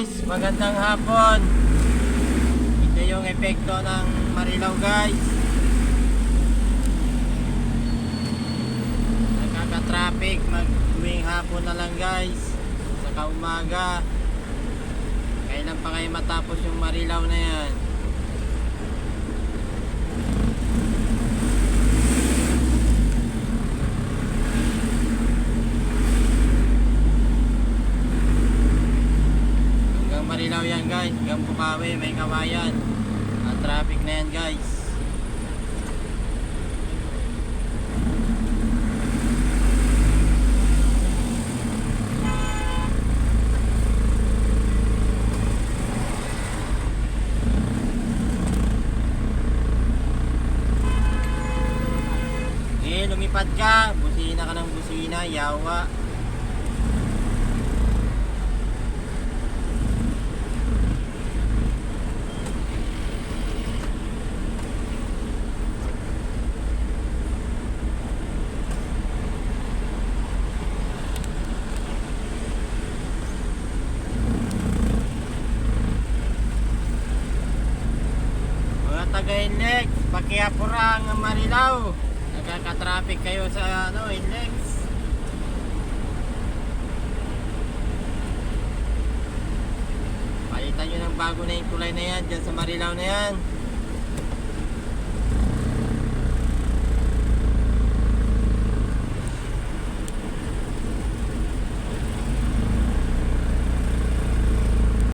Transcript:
Guys, magandang hapon. Ito yung epekto ng Marilao, guys. Nagkaka-traffic mag-tuwing hapon na lang, guys. Saka umaga. Kailan pa kayo matapos yung Marilao na yan? Marilao yan, guys, hanggang Bukawi may kawayan. Ang traffic na yan, guys. Lumipad ka, busina ka ng busina, yawa. Taga-Inlex, Pakiapurang, Marilao. Nagkaka-traffic kayo sa Inlex. Palitan nyo ng bago na yung kulay na yan dyan sa Marilao na yan.